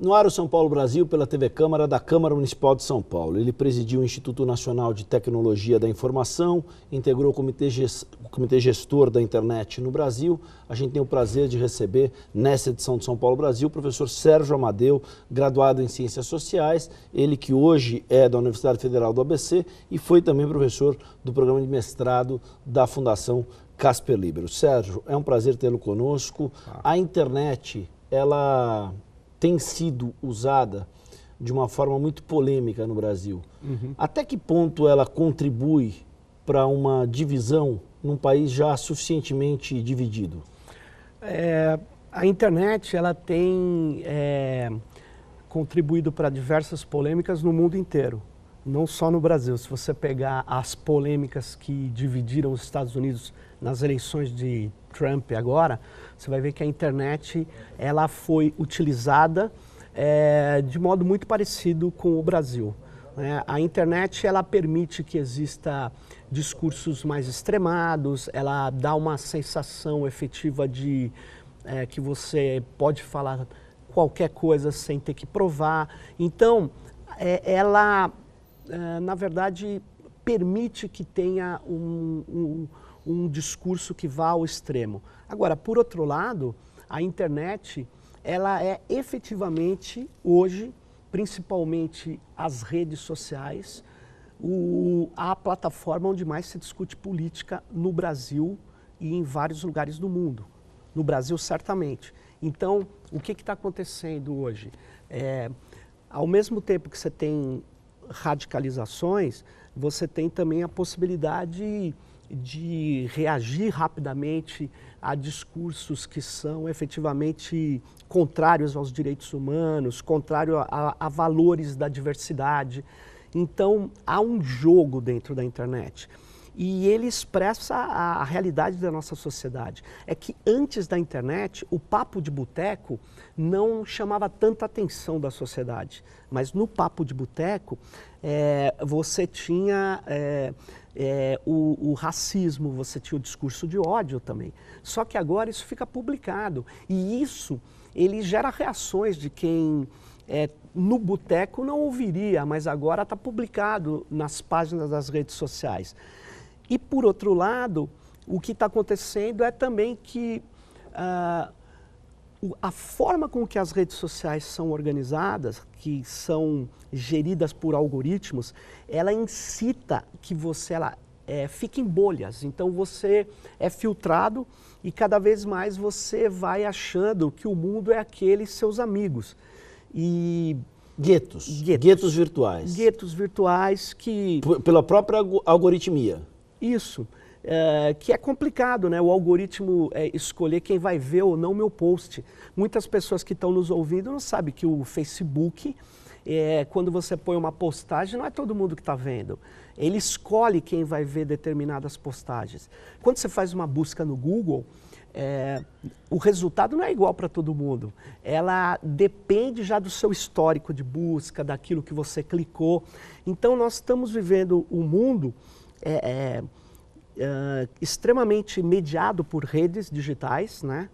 No ar o São Paulo Brasil pela TV Câmara da Câmara Municipal de São Paulo. Ele presidiu o Instituto Nacional de Tecnologia da Informação, integrou o Comitê Gestor da Internet no Brasil. A gente tem o prazer de receber, nessa edição do São Paulo Brasil, o professor Sérgio Amadeu, graduado em Ciências Sociais, ele que hoje é da Universidade Federal do ABC e foi também professor do programa de mestrado da Fundação Casper Libero. Sérgio, é um prazer tê-lo conosco. A internet, ela tem sido usada de uma forma muito polêmica no Brasil. Até que ponto ela contribui para uma divisão num país já suficientemente dividido? A internet ela tem contribuído para diversas polêmicas no mundo inteiro, não só no Brasil. Se você pegar as polêmicas que dividiram os Estados Unidos nas eleições de Trump agora, você vai ver que a internet ela foi utilizada de modo muito parecido com o Brasil. A internet ela permite que exista discursos mais extremados, ela dá uma sensação efetiva de que você pode falar qualquer coisa sem ter que provar. Então, ela, na verdade, permite que tenha um discurso que vá ao extremo. Agora, por outro lado, a internet, ela é efetivamente, hoje, principalmente as redes sociais, a plataforma onde mais se discute política no Brasil e em vários lugares do mundo. No Brasil, certamente. Então, o que está acontecendo hoje? Ao mesmo tempo que você tem radicalizações, você tem também a possibilidade de reagir rapidamente a discursos que são efetivamente contrários aos direitos humanos, contrários a valores da diversidade. Então, há um jogo dentro da internet. E ele expressa a realidade da nossa sociedade. É que antes da internet, o papo de boteco não chamava tanta atenção da sociedade. Mas no papo de boteco, você tinha o racismo, você tinha o discurso de ódio também. Só que agora isso fica publicado. E isso, ele gera reações de quem no boteco não ouviria, mas agora está publicado nas páginas das redes sociais. E, por outro lado, o que está acontecendo é também que a forma com que as redes sociais são organizadas, que são geridas por algoritmos, ela incita que você fique em bolhas. Então, você é filtrado e cada vez mais você vai achando que o mundo é aqueles seus amigos. E Guetos virtuais. Guetos virtuais que... Pela própria algoritmia. Isso, que é complicado, né? O algoritmo escolher quem vai ver ou não meu post. Muitas pessoas que estão nos ouvindo não sabem que o Facebook, quando você põe uma postagem, não é todo mundo que está vendo. Ele escolhe quem vai ver determinadas postagens. Quando você faz uma busca no Google, o resultado não é igual para todo mundo. Ela depende já do seu histórico de busca, daquilo que você clicou. Então, nós estamos vivendo um mundo extremamente mediado por redes digitais, né?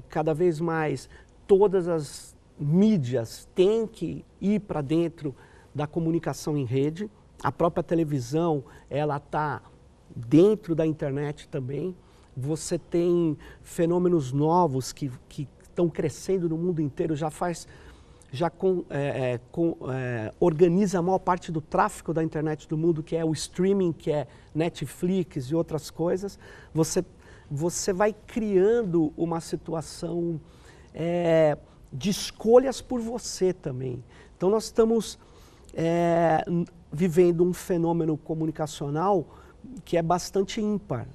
Cada vez mais todas as mídias têm que ir para dentro da comunicação em rede. A própria televisão, ela está dentro da internet também. Você tem fenômenos novos que estão crescendo no mundo inteiro, organiza a maior parte do tráfego da internet do mundo, que é o streaming, que é Netflix e outras coisas. Você vai criando uma situação de escolhas por você também. Então, nós estamos vivendo um fenômeno comunicacional que é bastante ímpar.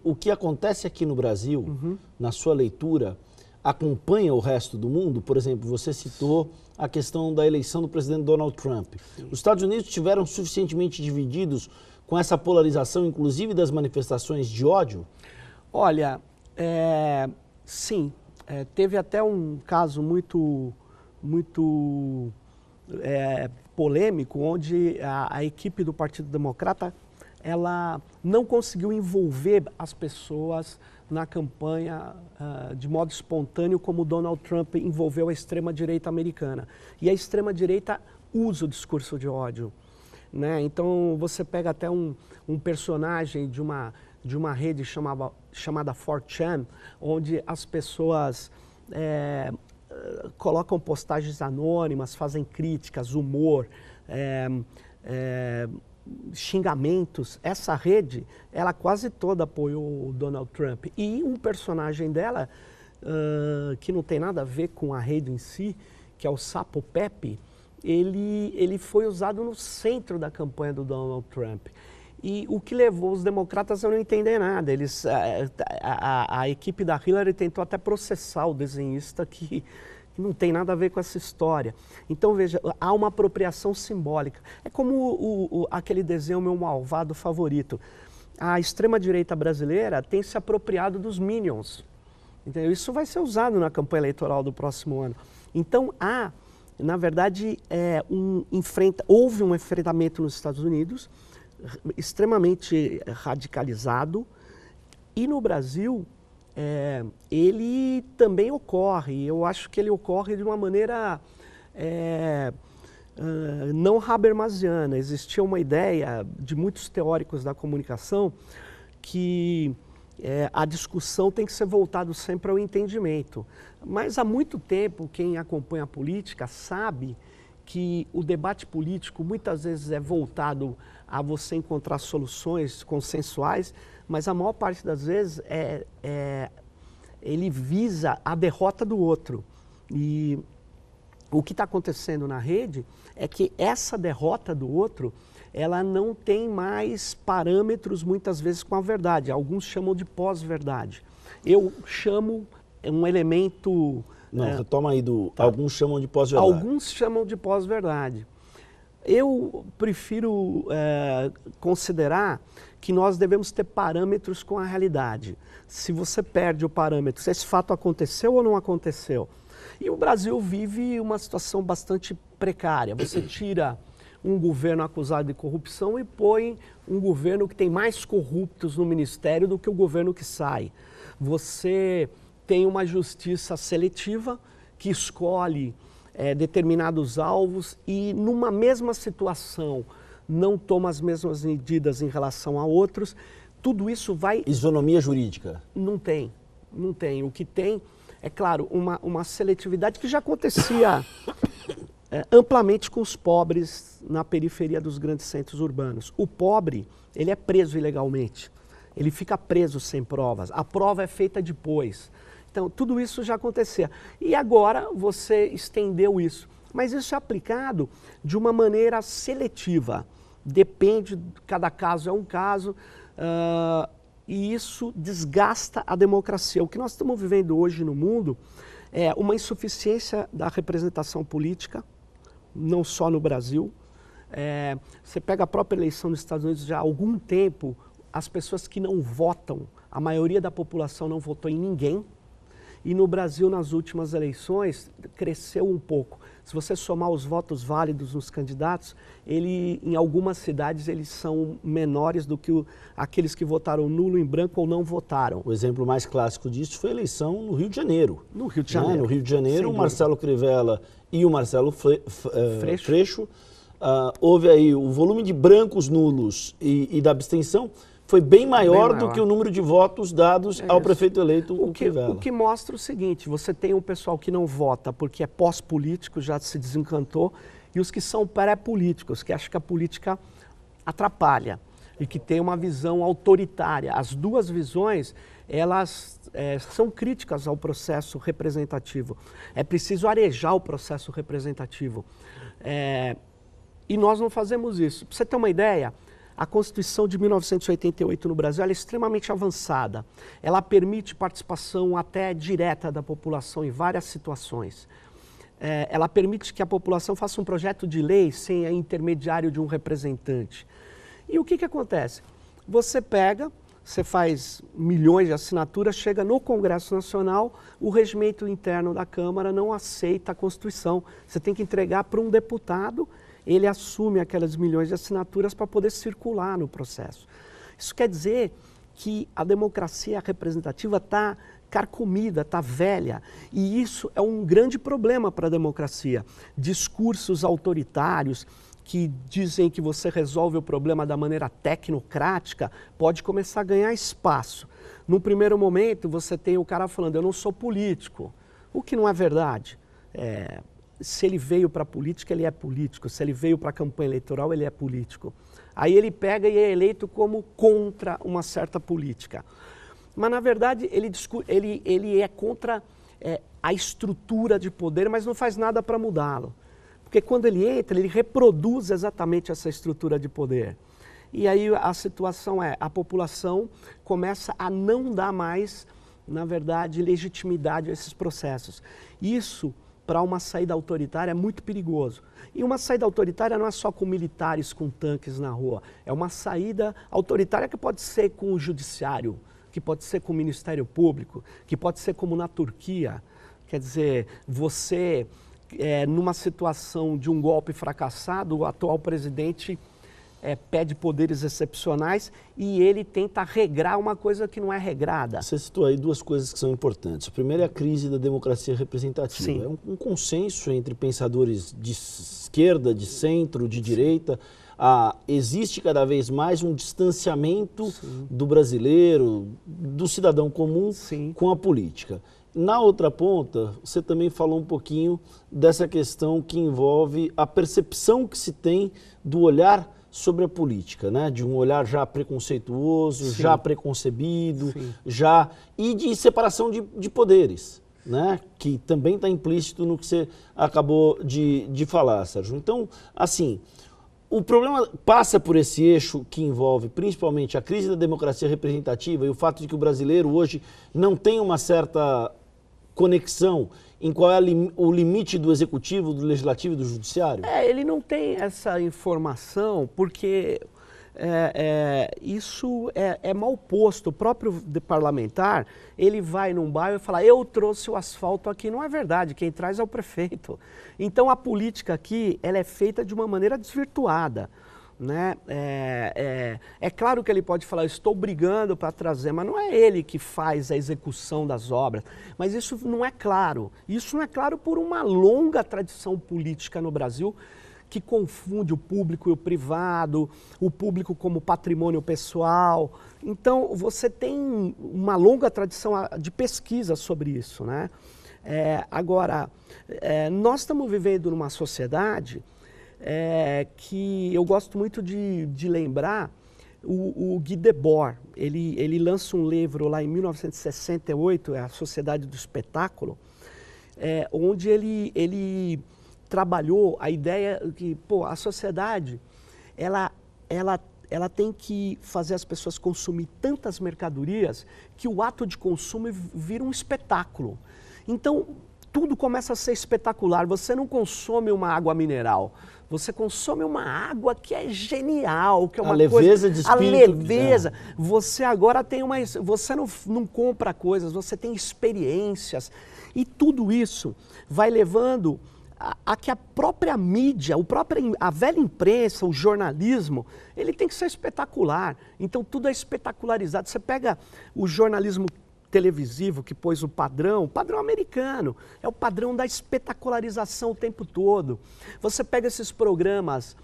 O que acontece aqui no Brasil, na sua leitura, acompanha o resto do mundo? Por exemplo, você citou a questão da eleição do presidente Donald Trump. Sim. Os Estados Unidos estiveram suficientemente divididos com essa polarização, inclusive das manifestações de ódio? Olha, sim. Teve até um caso muito polêmico, onde a equipe do Partido Democrata ela não conseguiu envolver as pessoas na campanha de modo espontâneo como Donald Trump envolveu a extrema-direita americana. E a extrema-direita usa o discurso de ódio, né? Então você pega até um personagem de uma rede chamada 4chan, onde as pessoas colocam postagens anônimas, fazem críticas, humor, xingamentos. Essa rede, ela quase toda apoiou o Donald Trump. E um personagem dela, que não tem nada a ver com a rede em si, que é o Sapo Pepe, ele foi usado no centro da campanha do Donald Trump. E o que levou os democratas a não entender nada. A equipe da Hillary tentou até processar o desenhista que não tem nada a ver com essa história. Então, veja, há uma apropriação simbólica. É como aquele desenho Meu Malvado Favorito. A extrema-direita brasileira tem se apropriado dos Minions. Entendeu? Isso vai ser usado na campanha eleitoral do próximo ano. Então, na verdade, houve um enfrentamento nos Estados Unidos, extremamente radicalizado, e no Brasil ele também ocorre. Eu acho que ele ocorre de uma maneira não habermasiana. Existia uma ideia de muitos teóricos da comunicação que a discussão tem que ser voltada sempre ao entendimento. Mas há muito tempo, quem acompanha a política sabe que o debate político muitas vezes é voltado a você encontrar soluções consensuais, mas a maior parte das vezes ele visa a derrota do outro. E o que está acontecendo na rede é que essa derrota do outro, ela não tem mais parâmetros muitas vezes com a verdade. Alguns chamam de pós-verdade. Eu chamo um elemento... Não, retoma aí tá. Alguns chamam de pós-verdade. Alguns chamam de pós-verdade. Eu prefiro considerar que nós devemos ter parâmetros com a realidade. Se você perde o parâmetro, se esse fato aconteceu ou não aconteceu. E o Brasil vive uma situação bastante precária. Você tira um governo acusado de corrupção e põe um governo que tem mais corruptos no ministério do que o governo que sai. Você tem uma justiça seletiva que escolhe determinados alvos e numa mesma situação não toma as mesmas medidas em relação a outros. Tudo isso vai... Isonomia jurídica? Não tem, não tem. O que tem é, claro, uma seletividade que já acontecia amplamente com os pobres na periferia dos grandes centros urbanos. O pobre, ele é preso ilegalmente, ele fica preso sem provas, a prova é feita depois. Então, tudo isso já acontecia. E agora você estendeu isso. Mas isso é aplicado de uma maneira seletiva. Depende, cada caso é um caso, e isso desgasta a democracia. O que nós estamos vivendo hoje no mundo é uma insuficiência da representação política, não só no Brasil. Você pega a própria eleição nos Estados Unidos já há algum tempo, as pessoas que não votam, a maioria da população não votou em ninguém. E no Brasil, nas últimas eleições, cresceu um pouco. Se você somar os votos válidos nos candidatos, em algumas cidades eles são menores do que aqueles que votaram nulo, em branco ou não votaram. O exemplo mais clássico disso foi a eleição no Rio de Janeiro. No Rio de Janeiro. No Rio de Janeiro, o Marcelo Crivella e o Marcelo Freixo. Houve aí o volume de brancos nulos e da abstenção foi bem maior do que o número de votos dados ao prefeito eleito, o Crivella. O que mostra o seguinte, você tem um pessoal que não vota porque é pós-político, já se desencantou, e os que são pré-políticos, que acham que a política atrapalha e que tem uma visão autoritária. As duas visões, elas são críticas ao processo representativo. É preciso arejar o processo representativo. E nós não fazemos isso. Para você ter uma ideia, a Constituição de 1988 no Brasil ela é extremamente avançada. Ela permite participação até direta da população em várias situações. Ela permite que a população faça um projeto de lei sem a intermediário de um representante. E o que acontece? Você faz milhões de assinaturas, chega no Congresso Nacional, o regimento interno da Câmara não aceita a Constituição. Você tem que entregar para um deputado, ele assume aquelas milhões de assinaturas para poder circular no processo. Isso quer dizer que a democracia representativa está carcomida, está velha, e isso é um grande problema para a democracia. Discursos autoritários que dizem que você resolve o problema da maneira tecnocrática pode começar a ganhar espaço. No primeiro momento, você tem o cara falando, eu não sou político, o que não é verdade. Se ele veio para a política, ele é político, se ele veio para a campanha eleitoral, ele é político. Aí ele pega e é eleito como contra uma certa política. Mas, na verdade, ele é contra a estrutura de poder, mas não faz nada para mudá-lo. Porque quando ele entra, ele reproduz exatamente essa estrutura de poder. E aí a situação a população começa a não dar mais, na verdade, legitimidade a esses processos. Isso, para uma saída autoritária, é muito perigoso. E uma saída autoritária não é só com militares, com tanques na rua. É uma saída autoritária que pode ser com o judiciário, que pode ser com o Ministério Público, que pode ser como na Turquia. Quer dizer, você, numa situação de um golpe fracassado, o atual presidente pede poderes excepcionais e ele tenta regrar uma coisa que não é regrada. Você citou aí duas coisas que são importantes. A primeira é a crise da democracia representativa. Sim. É um consenso entre pensadores de esquerda, de centro, de direita. Existe cada vez mais um distanciamento do brasileiro, do cidadão comum, com a política. Na outra ponta, você também falou um pouquinho dessa questão que envolve a percepção que se tem do olhar sobre a política, né? De um olhar já preconceituoso, já preconcebido, e de separação de poderes, né? Que também está implícito no que você acabou de falar, Sérgio. Então, assim, o problema passa por esse eixo que envolve principalmente a crise da democracia representativa e o fato de que o brasileiro hoje não tem uma certa conexão em qual é o limite do executivo, do legislativo e do judiciário? Ele não tem essa informação porque isso é mal posto. O próprio parlamentar, ele vai num bairro e fala, eu trouxe o asfalto aqui. Não é verdade, quem traz é o prefeito. Então a política aqui, ela é feita de uma maneira desvirtuada. Né? É claro que ele pode falar, estou brigando para trazer, mas não é ele que faz a execução das obras. Mas isso não é claro. Isso não é claro por uma longa tradição política no Brasil que confunde o público e o privado, o público como patrimônio pessoal. Então, você tem uma longa tradição de pesquisa sobre isso. Né? Agora, nós estamos vivendo numa sociedade que eu gosto muito de lembrar o Guy Debord. Ele lança um livro lá em 1968, A Sociedade do Espetáculo, onde ele trabalhou a ideia que a sociedade ela tem que fazer as pessoas consumir tantas mercadorias que o ato de consumo vira um espetáculo. Então, tudo começa a ser espetacular. Você não consome uma água mineral, você consome uma água que é genial, que é uma leveza de espírito. A leveza. Você agora tem você não compra coisas, você tem experiências. E tudo isso vai levando a que a própria mídia, a velha imprensa, o jornalismo, ele tem que ser espetacular. Então tudo é espetacularizado. Você pega o jornalismo televisivo que pôs o padrão americano, é o padrão da espetacularização o tempo todo. Você pega esses programas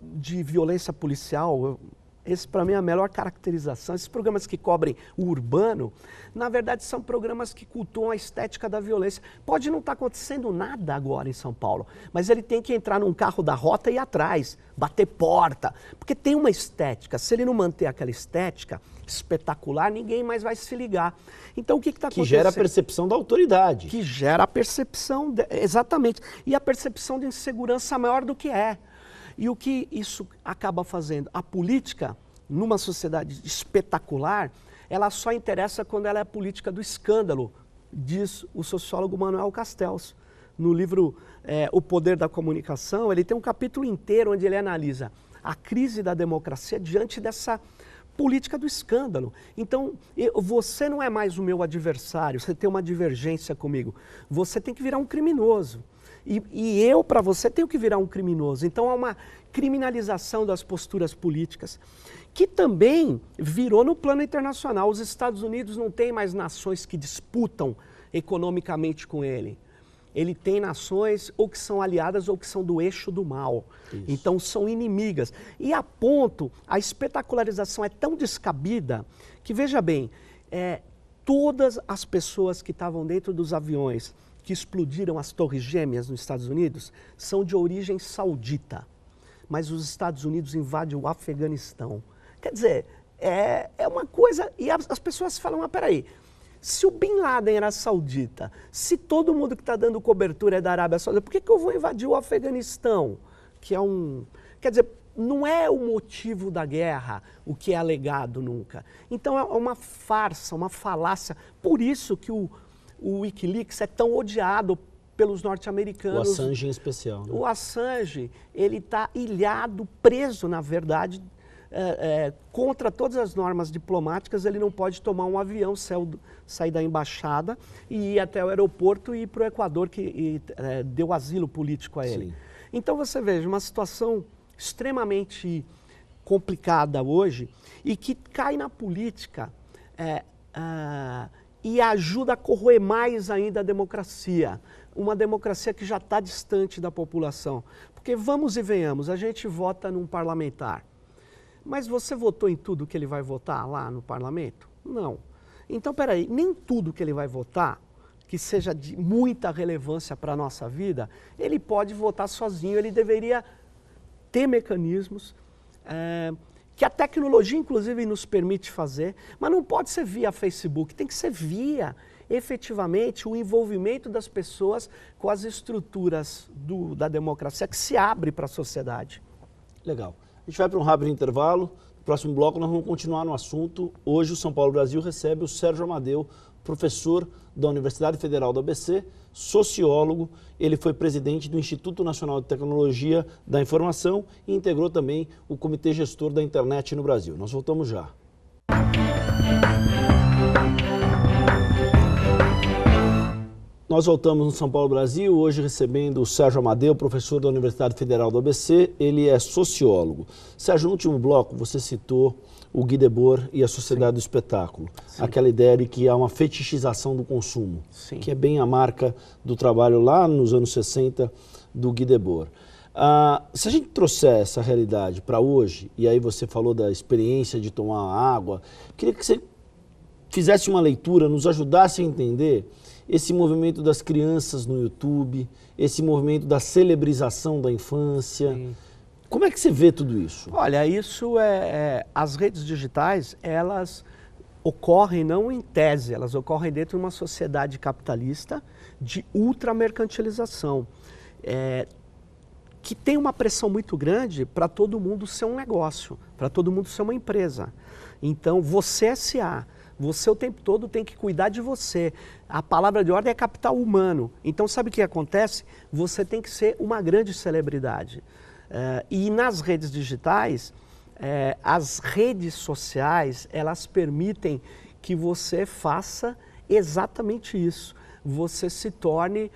de violência policial, esse para mim é a melhor caracterização, esses programas que cobrem o urbano, na verdade são programas que cultuam a estética da violência. Pode não estar acontecendo nada agora em São Paulo, mas ele tem que entrar num carro da rota e ir atrás, bater porta, porque tem uma estética. Se ele não manter aquela estética espetacular, ninguém mais vai se ligar. Então o que está acontecendo? Que gera a percepção da autoridade. Que gera a percepção, exatamente, e a percepção de insegurança maior do que é. E o que isso acaba fazendo? A política, numa sociedade espetacular, ela só interessa quando ela é a política do escândalo, diz o sociólogo Manuel Castells. No livro O Poder da Comunicação, ele tem um capítulo inteiro onde ele analisa a crise da democracia diante dessa política do escândalo. Então, você não é mais o meu adversário, você tem uma divergência comigo, você tem que virar um criminoso. E eu, para você, tenho que virar um criminoso. Então há uma criminalização das posturas políticas, que também virou no plano internacional. Os Estados Unidos não têm mais nações que disputam economicamente com ele. Ele tem nações ou que são aliadas ou que são do eixo do mal. Isso. Então são inimigas. E a ponto, a espetacularização é tão descabida que, veja bem, todas as pessoas que estavam dentro dos aviões que explodiram as Torres Gêmeas nos Estados Unidos são de origem saudita. Mas os Estados Unidos invadem o Afeganistão. Quer dizer, é uma coisa... E as pessoas falam, mas peraí, se o Bin Laden era saudita, se todo mundo que está dando cobertura é da Arábia Saudita, por que eu vou invadir o Afeganistão? Que é um... Quer dizer, não é o motivo da guerra o que é alegado nunca. Então é uma farsa, uma falácia. Por isso que o Wikileaks é tão odiado pelos norte-americanos. O Assange em especial. Né? O Assange, ele está ilhado, preso, na verdade, contra todas as normas diplomáticas. Ele não pode tomar um avião, sair da embaixada e ir até o aeroporto e ir para o Equador, que deu asilo político a ele. Sim. Então você veja, uma situação extremamente complicada hoje e que cai na política e ajuda a corroer mais ainda a democracia. Uma democracia que já está distante da população. Porque vamos e venhamos, a gente vota num parlamentar. Mas você votou em tudo que ele vai votar lá no parlamento? Não. Então, peraí, nem tudo que ele vai votar, que seja de muita relevância para a nossa vida, ele pode votar sozinho, ele deveria ter mecanismos que a tecnologia, inclusive, nos permite fazer, mas não pode ser via Facebook, tem que ser via, efetivamente, o envolvimento das pessoas com as estruturas da democracia que se abre para a sociedade. Legal. A gente vai para um rápido intervalo. No próximo bloco nós vamos continuar no assunto. Hoje o São Paulo Brasil recebe o Sérgio Amadeu, professor da Universidade Federal do ABC, sociólogo. Ele foi presidente do Instituto Nacional de Tecnologia da Informação e integrou também o Comitê Gestor da Internet no Brasil. Nós voltamos já. Nós voltamos no São Paulo Brasil, hoje recebendo o Sérgio Amadeu, professor da Universidade Federal do ABC, ele é sociólogo. Sérgio, no último bloco você citou o Guy Debord e a Sociedade Sim. do Espetáculo, Sim. aquela ideia de que há uma fetichização do consumo, Sim. que é bem a marca do trabalho lá nos anos 60 do Guy Debord. Se a gente trouxer essa realidade para hoje, e aí você falou da experiência de tomar água, queria que você fizesse uma leitura, nos ajudasse a entender esse movimento das crianças no YouTube, esse movimento da celebrização da infância. Sim. Como é que você vê tudo isso? Olha, isso as redes digitais, elas ocorrem não em tese, elas ocorrem dentro de uma sociedade capitalista de ultramercantilização, que tem uma pressão muito grande para todo mundo ser um negócio, para todo mundo ser uma empresa. Então, você S.A., você o tempo todo tem que cuidar de você. A palavra de ordem é capital humano. Então, sabe o que acontece? Você tem que ser uma grande celebridade. E nas redes digitais, as redes sociais, elas permitem que você faça exatamente isso. Você se torne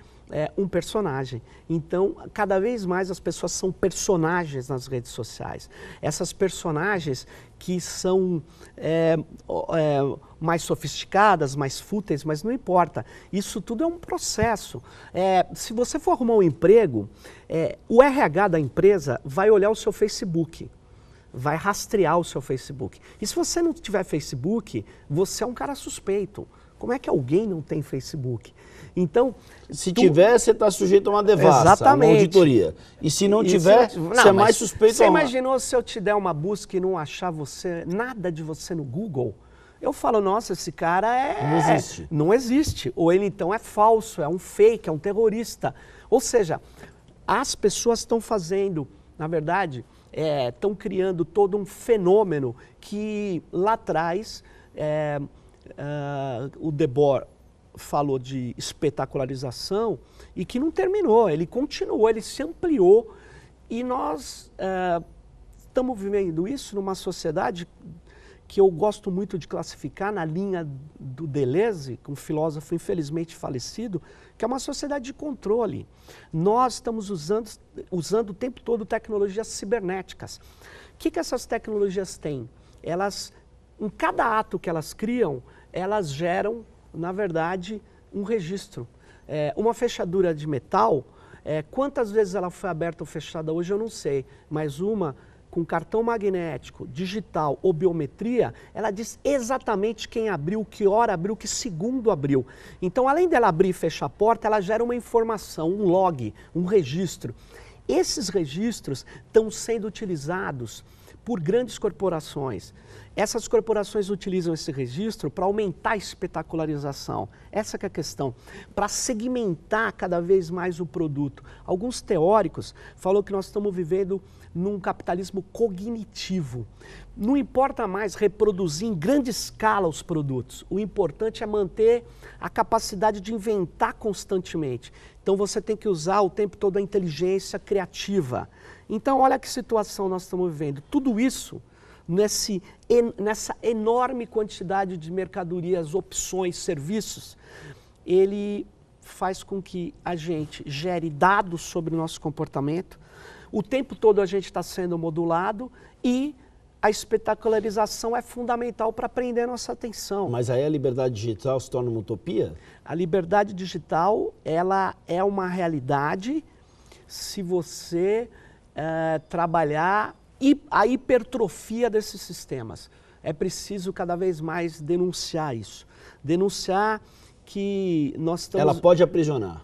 um personagem. Então, cada vez mais as pessoas são personagens nas redes sociais. Essas personagens que são mais sofisticadas, mais fúteis, mas não importa. Isso tudo é um processo. Se você for arrumar um emprego, o RH da empresa vai olhar o seu Facebook, vai rastrear o seu Facebook. E se você não tiver Facebook, você é um cara suspeito. Como é que alguém não tem Facebook? Então, se tiver, você está sujeito a uma devassa, exatamente. A uma auditoria. E se não tiver, você é mais suspeito. Você imaginou se eu te der uma busca e não achar nada de você no Google? Eu falo, nossa, esse cara não existe. Não existe. Ou ele então é falso, é um fake, é um terrorista. Ou seja, as pessoas estão fazendo, na verdade, estão criando todo um fenômeno que lá atrás o Debord falou de espetacularização e que não terminou, ele continuou, ele se ampliou e nós estamos vivendo isso numa sociedade que eu gosto muito de classificar na linha do Deleuze, um filósofo infelizmente falecido, que é uma sociedade de controle. Nós estamos usando o tempo todo tecnologias cibernéticas. O que essas tecnologias têm? Elas, em cada ato que elas criam, elas geram, na verdade, um registro. Uma fechadura de metal, quantas vezes ela foi aberta ou fechada hoje eu não sei, mas uma com cartão magnético, digital ou biometria, ela diz exatamente quem abriu, que hora abriu, que segundo abriu. Então, além dela abrir e fechar a porta, ela gera uma informação, um log, um registro. Esses registros estão sendo utilizados por grandes corporações. Essas corporações utilizam esse registro para aumentar a espetacularização. Essa que é a questão, para segmentar cada vez mais o produto. Alguns teóricos falam que nós estamos vivendo num capitalismo cognitivo. Não importa mais reproduzir em grande escala os produtos. O importante é manter a capacidade de inventar constantemente. Então você tem que usar o tempo todo a inteligência criativa. Então olha que situação nós estamos vivendo. Tudo isso nessa enorme quantidade de mercadorias, opções, serviços, ele faz com que a gente gere dados sobre o nosso comportamento. O tempo todo a gente está sendo modulado e a espetacularização é fundamental para prender nossa atenção. Mas aí a liberdade digital se torna uma utopia? A liberdade digital, ela é uma realidade se você trabalhar a hipertrofia desses sistemas. É preciso cada vez mais denunciar isso. Denunciar que nós estamos... Ela pode aprisionar.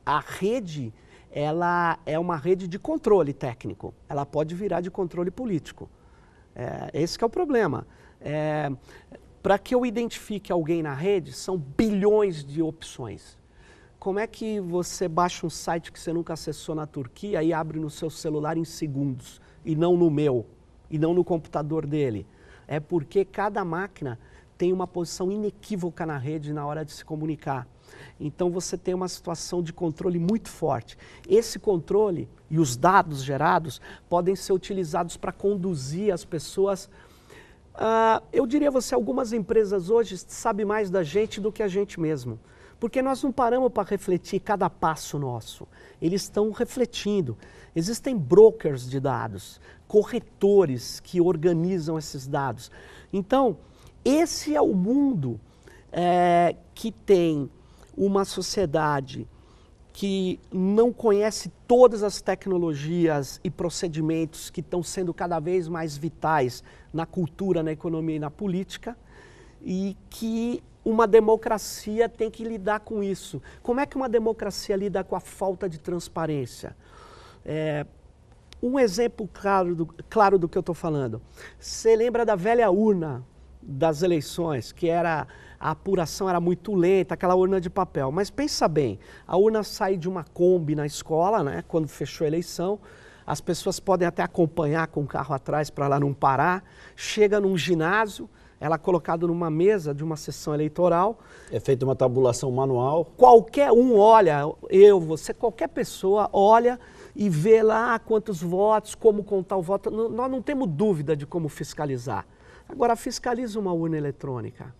A rede, ela é uma rede de controle técnico. Ela pode virar de controle político. Esse que é o problema. Para que eu identifique alguém na rede, são bilhões de opções. Como é que você baixa um site que você nunca acessou na Turquia e abre no seu celular em segundos, e não no meu, e não no computador dele? É porque cada máquina tem uma posição inequívoca na rede na hora de se comunicar. Então você tem uma situação de controle muito forte. Esse controle e os dados gerados podem ser utilizados para conduzir as pessoas. Eu diria a você, algumas empresas hoje sabem mais da gente do que a gente mesmo. Porque nós não paramos para refletir cada passo nosso. Eles estão refletindo. Existem brokers de dados, corretores que organizam esses dados. Então, esse é o mundo que tem uma sociedade que não conhece todas as tecnologias e procedimentos que estão sendo cada vez mais vitais na cultura, na economia e na política, e que uma democracia tem que lidar com isso. Como é que uma democracia lida com a falta de transparência? Um exemplo claro do que eu estou falando. Você lembra da velha urna das eleições, que a apuração era muito lenta, aquela urna de papel. Mas pensa bem, a urna sai de uma Kombi na escola, né, quando fechou a eleição, as pessoas podem até acompanhar com o carro atrás para lá não parar, chega num ginásio, ela é colocada numa mesa de uma sessão eleitoral. É feita uma tabulação manual. Qualquer um olha, você, qualquer pessoa olha e vê lá quantos votos, como contar o voto. Nós não temos dúvida de como fiscalizar. Agora, fiscaliza uma urna eletrônica.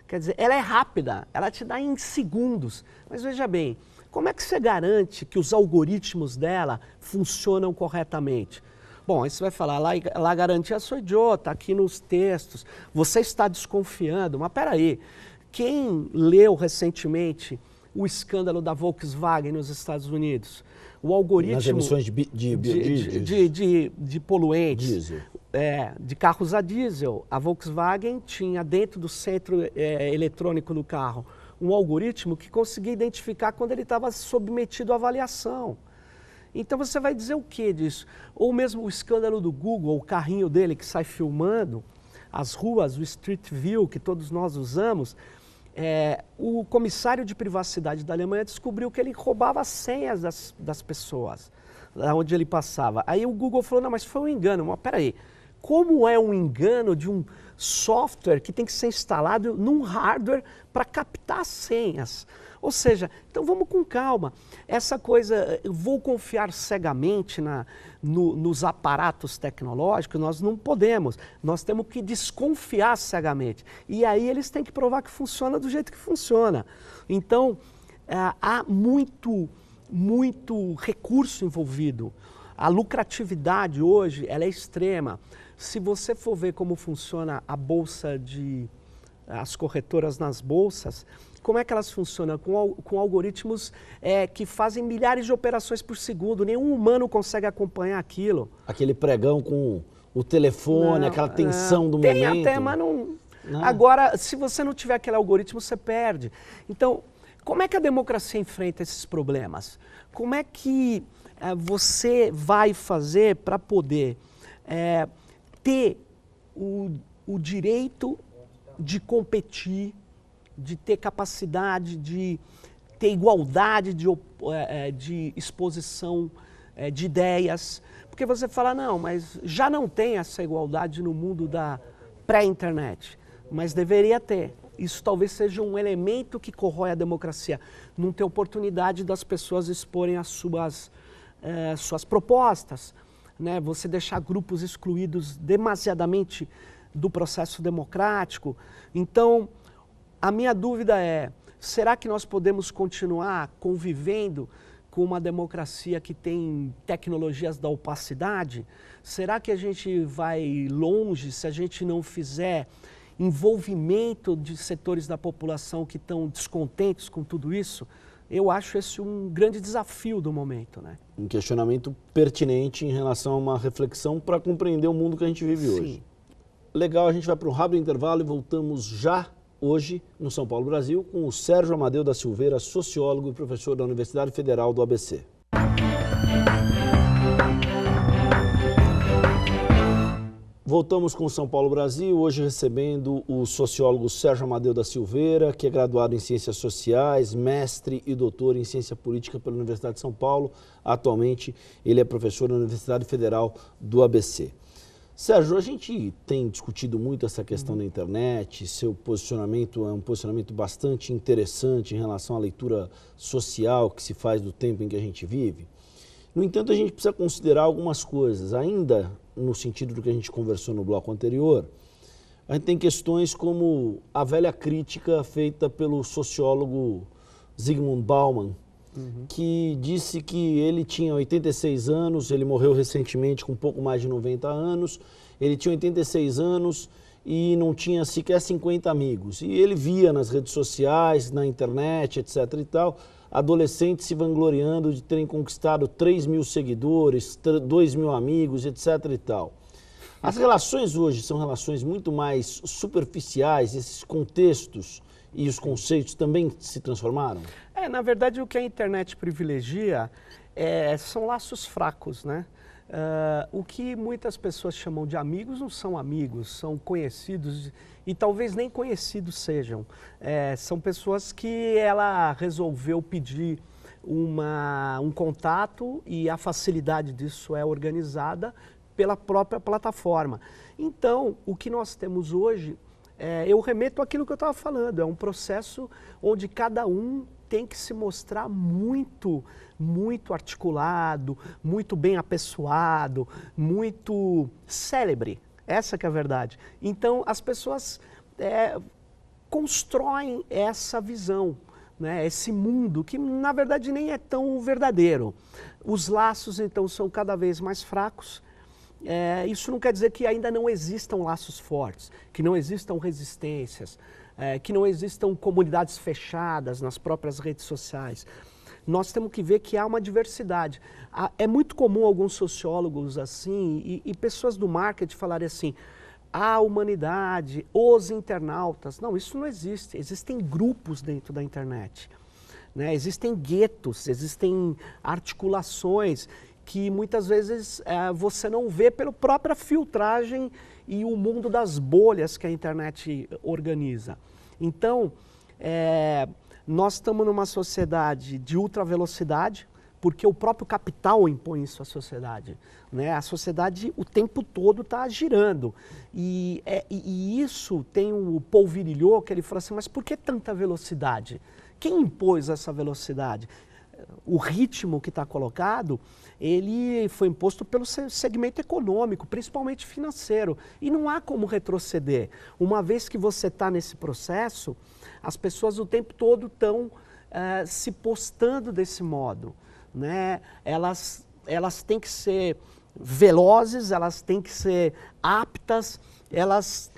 Quer dizer, ela é rápida, ela te dá em segundos. Mas veja bem, como é que você garante que os algoritmos dela funcionam corretamente? Bom, aí você vai falar, lá garantia sou idiota, aqui nos textos, você está desconfiando, mas peraí, quem leu recentemente o escândalo da Volkswagen nos Estados Unidos? O algoritmo... Nas emissões de poluentes, diesel. De carros a diesel, a Volkswagen tinha dentro do centro eletrônico do carro um algoritmo que conseguia identificar quando ele estava submetido à avaliação. Então você vai dizer o que disso? Ou mesmo o escândalo do Google, o carrinho dele que sai filmando as ruas, o Street View, que todos nós usamos. O comissário de privacidade da Alemanha descobriu que ele roubava as senhas das pessoas, onde ele passava. Aí o Google falou, não, mas foi um engano. Mas peraí, como é um engano de um software que tem que ser instalado num hardware para captar senhas. Ou seja, então vamos com calma. Essa coisa, eu vou confiar cegamente nos aparatos tecnológicos, nós não podemos. Nós temos que desconfiar cegamente. E aí eles têm que provar que funciona do jeito que funciona. Então, há muito recurso envolvido. A lucratividade hoje, ela é extrema. Se você for ver como funciona a bolsa as corretoras nas bolsas, como é que elas funcionam? Com algoritmos que fazem milhares de operações por segundo. Nenhum humano consegue acompanhar aquilo. Aquele pregão com o telefone, aquela tensão do tem momento. Tem até, mas não... Agora, se você não tiver aquele algoritmo, você perde. Então, como é que a democracia enfrenta esses problemas? Como é que você vai fazer para poder ter o direito de competir, de ter capacidade, de ter igualdade de exposição de ideias? Porque você fala, não, mas já não tem essa igualdade no mundo da pré-internet, mas deveria ter. Isso talvez seja um elemento que corrói a democracia, não ter oportunidade das pessoas exporem as suas propostas, né? Você deixar grupos excluídos demasiadamente do processo democrático. Então, a minha dúvida é, será que nós podemos continuar convivendo com uma democracia que tem tecnologias da opacidade? Será que a gente vai longe se a gente não fizer envolvimento de setores da população que estão descontentes com tudo isso? Eu acho esse um grande desafio do momento, né? Um questionamento pertinente em relação a uma reflexão para compreender o mundo que a gente vive hoje. Legal, a gente vai para um rápido intervalo e voltamos já hoje no São Paulo Brasil com o Sérgio Amadeu da Silveira, sociólogo e professor da Universidade Federal do ABC. Voltamos com o São Paulo Brasil, hoje recebendo o sociólogo Sérgio Amadeu da Silveira, que é graduado em Ciências Sociais, mestre e doutor em Ciência Política pela Universidade de São Paulo. Atualmente, ele é professor da Universidade Federal do ABC. Sérgio, a gente tem discutido muito essa questão da internet, seu posicionamento é um posicionamento bastante interessante em relação à leitura social que se faz do tempo em que a gente vive. No entanto, a gente precisa considerar algumas coisas, ainda no sentido do que a gente conversou no bloco anterior. A gente tem questões como a velha crítica feita pelo sociólogo Zygmunt Bauman, que disse que ele tinha 86 anos, ele morreu recentemente com um pouco mais de 90 anos, ele tinha 86 anos e não tinha sequer 50 amigos. E ele via nas redes sociais, na internet, etc. e tal, adolescentes se vangloriando de terem conquistado 3 mil seguidores, 2 mil amigos, etc. e tal. As relações hoje são relações muito mais superficiais, esses contextos e os conceitos também se transformaram? Na verdade, o que a internet privilegia são laços fracos, né? O que muitas pessoas chamam de amigos não são amigos, são conhecidos e talvez nem conhecidos sejam. São pessoas que ela resolveu pedir um contato e a facilidade disso é organizada pela própria plataforma. Então, o que nós temos hoje, eu remeto àquilo que eu estava falando, é um processo onde cada um tem que se mostrar muito articulado, muito bem apessoado, muito célebre. Essa que é a verdade. Então, as pessoas constroem essa visão, né? Esse mundo que, na verdade, nem é tão verdadeiro. Os laços, então, são cada vez mais fracos. Isso não quer dizer que ainda não existam laços fortes, que não existam resistências, que não existam comunidades fechadas nas próprias redes sociais. Nós temos que ver que há uma diversidade. É muito comum alguns sociólogos assim e pessoas do marketing falarem assim, a humanidade, os internautas. Não, isso não existe. Existem grupos dentro da internet, né? Existem guetos, existem articulações que muitas vezes você não vê pela própria filtragem e o mundo das bolhas que a internet organiza. Então, nós estamos numa sociedade de ultravelocidade, porque o próprio capital impõe isso à sociedade, né? A sociedade o tempo todo está girando. E isso tem o Paul Virilio, que ele fala assim, mas por que tanta velocidade? Quem impôs essa velocidade? O ritmo que está colocado, ele foi imposto pelo segmento econômico, principalmente financeiro. E não há como retroceder. Uma vez que você está nesse processo, as pessoas o tempo todo estão se postando desse modo, né? Elas têm que ser velozes, elas têm que ser aptas,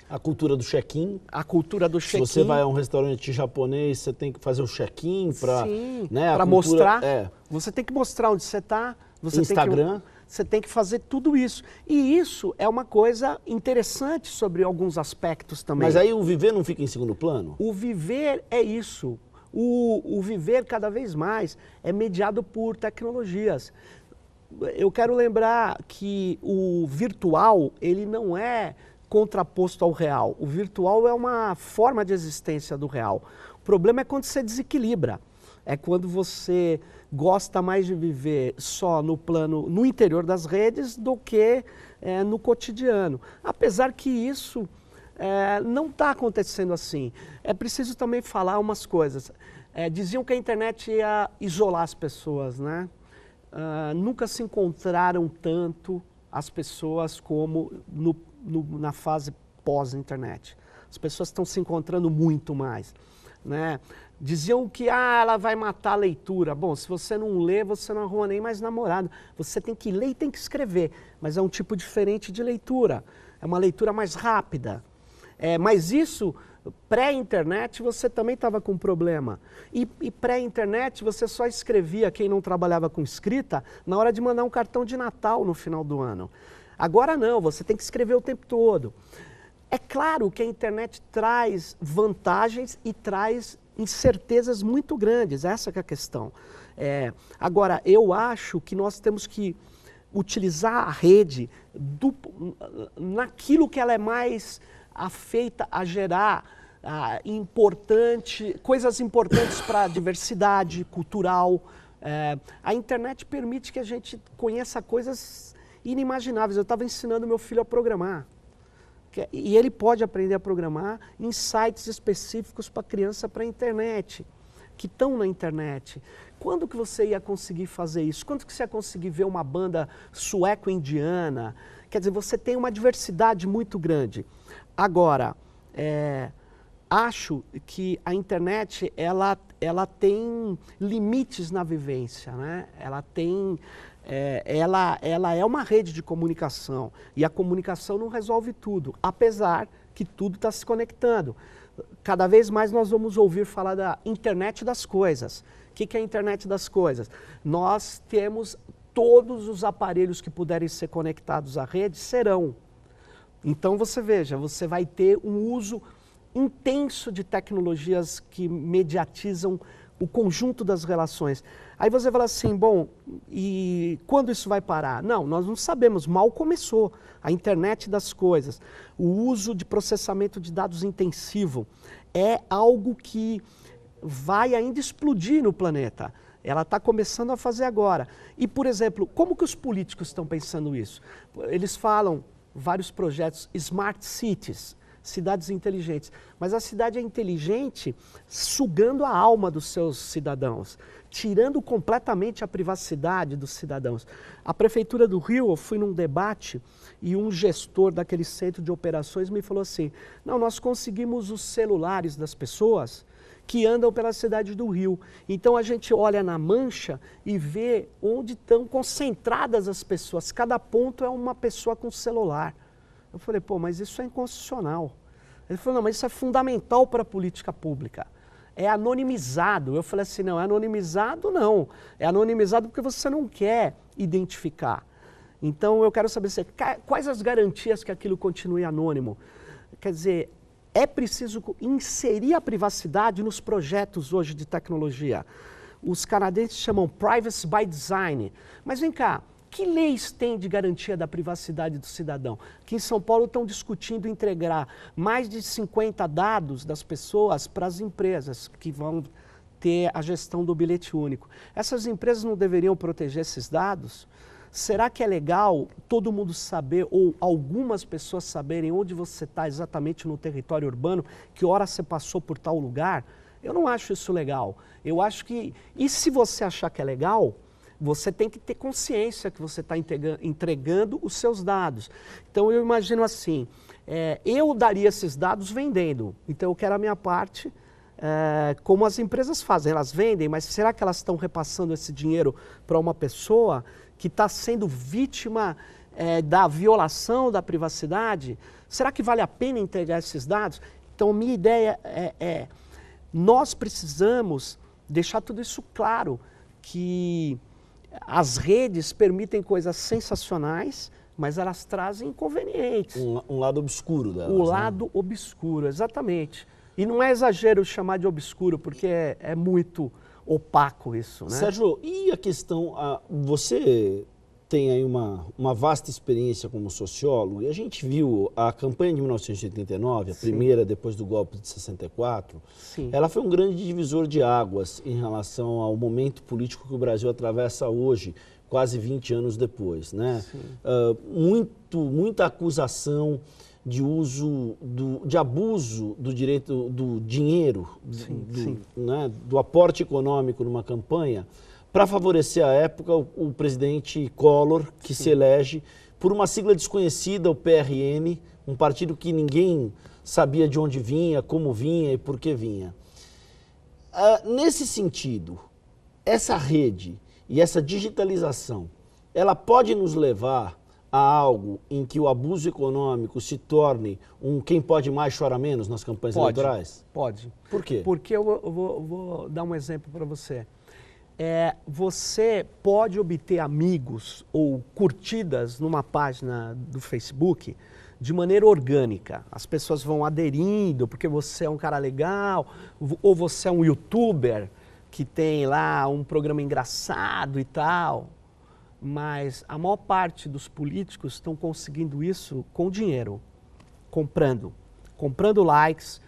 A cultura do check-in. A cultura do check-in. Se você vai a um restaurante japonês, você tem que fazer o check-in para, né, para mostrar. Você tem que mostrar onde você está. Instagram. Você tem que fazer tudo isso. E isso é uma coisa interessante sobre alguns aspectos também. Mas aí o viver não fica em segundo plano? O viver é isso. O viver cada vez mais é mediado por tecnologias. Eu quero lembrar que o virtual, ele não é contraposto ao real. O virtual é uma forma de existência do real. O problema é quando você desequilibra. É quando você gosta mais de viver só no plano, no interior das redes, do que no cotidiano. Apesar que isso não está acontecendo assim. É preciso também falar umas coisas. Diziam que a internet ia isolar as pessoas, né? Nunca se encontraram tanto as pessoas como na fase pós-internet. As pessoas estão se encontrando muito mais, né? Diziam que ela vai matar a leitura. Bom, se você não lê, você não arruma nem mais namorado. Você tem que ler e tem que escrever, mas é um tipo diferente de leitura. É uma leitura mais rápida. Mas isso, pré-internet, você também estava com problema. E pré-internet, você só escrevia, quem não trabalhava com escrita, na hora de mandar um cartão de Natal no final do ano. Agora não, você tem que escrever o tempo todo. É claro que a internet traz vantagens e traz incertezas muito grandes, essa que é a questão. Agora, eu acho que nós temos que utilizar a rede naquilo que ela é mais afeita a gerar coisas importantes para a diversidade cultural. A internet permite que a gente conheça coisas inimagináveis. Eu estava ensinando meu filho a programar. E ele pode aprender a programar em sites específicos para criança, para a internet, que estão na internet. Quando que você ia conseguir fazer isso? Quando que você ia conseguir ver uma banda sueco-indiana? Quer dizer, você tem uma diversidade muito grande. Agora, acho que a internet ela tem limites na vivência, né? Ela é uma rede de comunicação e a comunicação não resolve tudo, apesar que tudo está se conectando. Cada vez mais nós vamos ouvir falar da internet das coisas. O que é a internet das coisas? Nós temos todos os aparelhos que puderem ser conectados à rede serão. Então você veja, você vai ter um uso intenso de tecnologias que mediatizam o conjunto das relações. Aí você fala assim, bom, e quando isso vai parar? Não, nós não sabemos, mal começou. A internet das coisas, o uso de processamento de dados intensivo é algo que vai ainda explodir no planeta. Ela está começando a fazer agora. E, por exemplo, como que os políticos estão pensando isso? Eles falam vários projetos, Smart Cities, cidades inteligentes. Mas a cidade é inteligente sugando a alma dos seus cidadãos, tirando completamente a privacidade dos cidadãos. A Prefeitura do Rio, eu fui num debate e um gestor daquele centro de operações me falou assim, não, nós conseguimos os celulares das pessoas que andam pela cidade do Rio. Então a gente olha na mancha e vê onde estão concentradas as pessoas. Cada ponto é uma pessoa com celular. Eu falei, pô, mas isso é inconstitucional. Ele falou, não, mas isso é fundamental para a política pública. É anonimizado. Eu falei assim, não, é anonimizado não. É anonimizado porque você não quer identificar. Então eu quero saber quais as garantias que aquilo continue anônimo. Quer dizer, é preciso inserir a privacidade nos projetos hoje de tecnologia. Os canadenses chamam Privacy by Design. Mas vem cá, que leis tem de garantia da privacidade do cidadão? Aqui em São Paulo estão discutindo integrar mais de 50 dados das pessoas para as empresas que vão ter a gestão do bilhete único. Essas empresas não deveriam proteger esses dados? Será que é legal todo mundo saber, ou algumas pessoas saberem onde você está exatamente no território urbano, que hora você passou por tal lugar? Eu não acho isso legal. Eu acho que, e se você achar que é legal, você tem que ter consciência que você está entregando os seus dados. Então eu imagino assim, eu daria esses dados vendendo, então eu quero a minha parte, como as empresas fazem, elas vendem, mas será que elas estão repassando esse dinheiro para uma pessoa que está sendo vítima da violação da privacidade? Será que vale a pena entregar esses dados? Então minha ideia nós precisamos deixar tudo isso claro, que as redes permitem coisas sensacionais, mas elas trazem inconvenientes. Um lado obscuro delas. O lado obscuro, exatamente. E não é exagero chamar de obscuro, porque é muito opaco isso, né? Sérgio, e a questão, você tem aí uma vasta experiência como sociólogo, e a gente viu a campanha de 1989, a Sim. primeira depois do golpe de 64, Sim. ela foi um grande divisor de águas em relação ao momento político que o Brasil atravessa hoje, quase 20 anos depois, né? Muita acusação de uso, de abuso do direito, do dinheiro, né, do aporte econômico numa campanha, para favorecer à época o presidente Collor, que se elege por uma sigla desconhecida, o PRN, um partido que ninguém sabia de onde vinha, como vinha e por que vinha. Nesse sentido, essa rede e essa digitalização, ela pode nos levar a algo em que o abuso econômico se torne quem pode mais chora menos nas campanhas eleitorais? Pode. Por quê? Porque eu vou dar um exemplo para você. Você pode obter amigos ou curtidas numa página do Facebook de maneira orgânica. As pessoas vão aderindo porque você é um cara legal, ou você é um youtuber que tem lá um programa engraçado e tal. Mas a maior parte dos políticos estão conseguindo isso com dinheiro, comprando likes.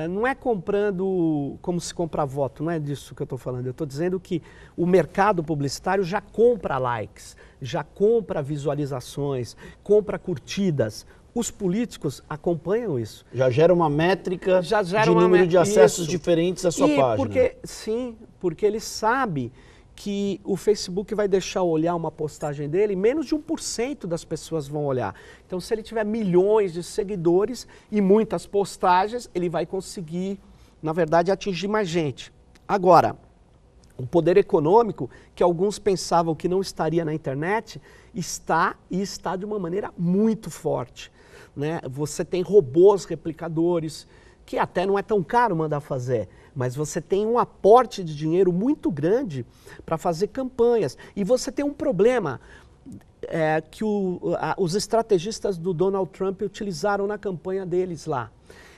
Não é comprando como se compra voto, não é disso que eu estou falando. Eu estou dizendo que o mercado publicitário já compra likes, já compra visualizações, compra curtidas. Os políticos acompanham isso. Já gera uma métrica de número de acessos diferentes à sua página. Porque ele sabe que o Facebook vai deixar olhar uma postagem dele, menos de 1% das pessoas vão olhar. Então, se ele tiver milhões de seguidores e muitas postagens, ele vai conseguir, na verdade, atingir mais gente. Agora, o poder econômico, que alguns pensavam que não estaria na internet, está de uma maneira muito forte, né? Você tem robôs replicadores, que até não é tão caro mandar fazer, mas você tem um aporte de dinheiro muito grande para fazer campanhas. E você tem um problema que os estrategistas do Donald Trump utilizaram na campanha deles lá.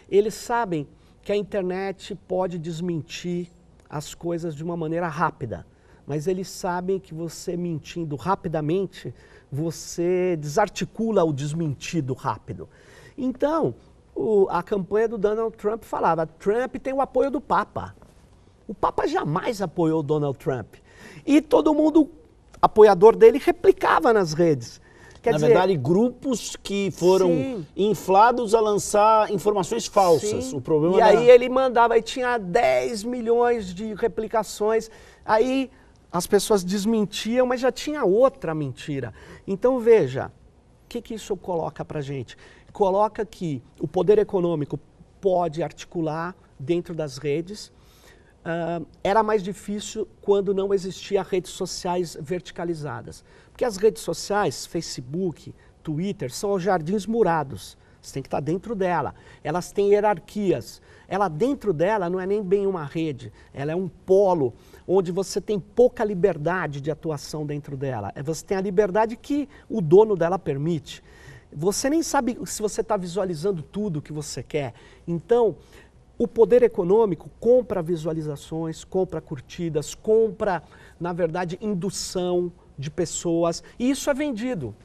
Eles sabem que a internet pode desmentir as coisas de uma maneira rápida, mas eles sabem que você mentindo rapidamente, você desarticula o desmentido rápido. Então, a campanha do Donald Trump falava, Trump tem o apoio do Papa. O Papa jamais apoiou o Donald Trump. E todo mundo, apoiador dele, replicava nas redes. Na verdade, grupos que foram inflados a lançar informações falsas. O problema aí ele mandava, aí tinha 10 milhões de replicações, aí as pessoas desmentiam, mas já tinha outra mentira. Então veja, o que isso coloca pra gente? Coloca que o poder econômico pode articular dentro das redes. Era mais difícil quando não existia redes sociais verticalizadas. Porque as redes sociais, Facebook, Twitter, são os jardins murados. Você tem que estar dentro dela. Elas têm hierarquias. Ela dentro dela não é nem bem uma rede. Ela é um polo onde você tem pouca liberdade de atuação dentro dela. Você tem a liberdade que o dono dela permite. Você nem sabe se você está visualizando tudo o que você quer. Então, o poder econômico compra visualizações, compra curtidas, compra, na verdade, indução de pessoas, e isso é vendido.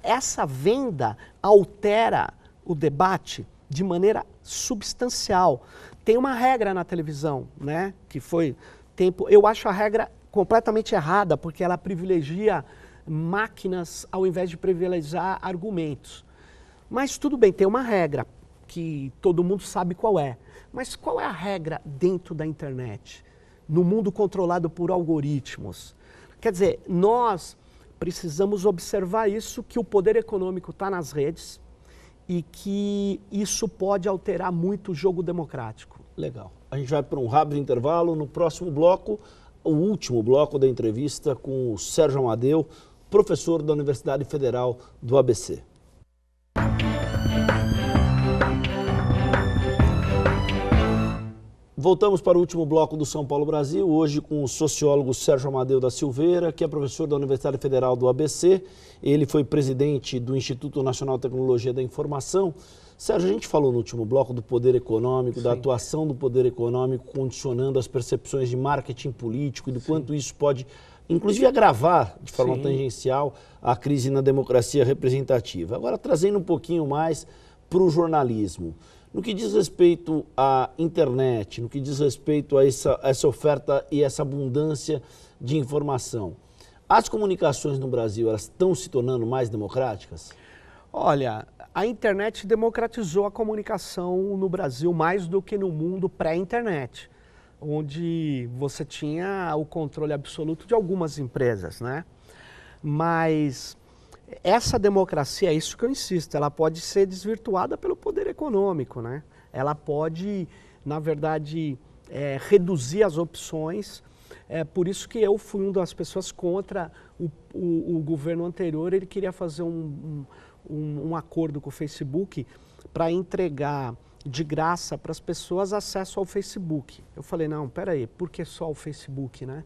Essa venda altera o debate de maneira substancial. Tem uma regra na televisão, né, que foi tempo. Eu acho a regra completamente errada, porque ela privilegia máquinas ao invés de privilegiar argumentos. Mas tudo bem, tem uma regra que todo mundo sabe qual é. Mas qual é a regra dentro da internet? No mundo controlado por algoritmos. Quer dizer, nós precisamos observar isso, que o poder econômico está nas redes e que isso pode alterar muito o jogo democrático. Legal. A gente vai para um rápido intervalo. No próximo bloco, o último bloco da entrevista com o Sérgio Amadeu, professor da Universidade Federal do ABC. Voltamos para o último bloco do São Paulo Brasil, hoje com o sociólogo Sérgio Amadeu da Silveira, que é professor da Universidade Federal do ABC. Ele foi presidente do Instituto Nacional de Tecnologia da Informação. Sérgio, a gente falou no último bloco do poder econômico, Sim. da atuação do poder econômico condicionando as percepções de marketing político e do quanto isso pode, inclusive, agravar de forma Sim. tangencial a crise na democracia representativa. Agora, trazendo um pouquinho mais para o jornalismo. No que diz respeito à internet, no que diz respeito a essa oferta e essa abundância de informação, as comunicações no Brasil, elas estão se tornando mais democráticas? Olha, a internet democratizou a comunicação no Brasil mais do que no mundo pré-internet, onde você tinha o controle absoluto de algumas empresas, né? Mas essa democracia, é isso que eu insisto, ela pode ser desvirtuada pelo poder econômico, né? Ela pode, na verdade, reduzir as opções. É por isso que eu fui uma das pessoas contra o governo anterior. Ele queria fazer um acordo com o Facebook para entregar de graça para as pessoas acesso ao Facebook. Eu falei, não, peraí, por que só o Facebook, né?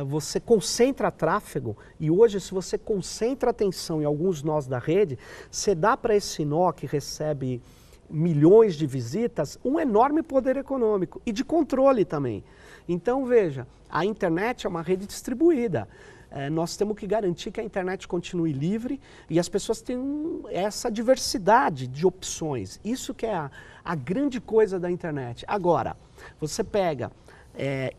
Você concentra tráfego e hoje, se você concentra atenção em alguns nós da rede, você dá para esse nó que recebe milhões de visitas um enorme poder econômico e de controle também. Então, veja, a internet é uma rede distribuída. Nós temos que garantir que a internet continue livre e as pessoas tenham essa diversidade de opções. Isso que é a grande coisa da internet. Agora, você pega...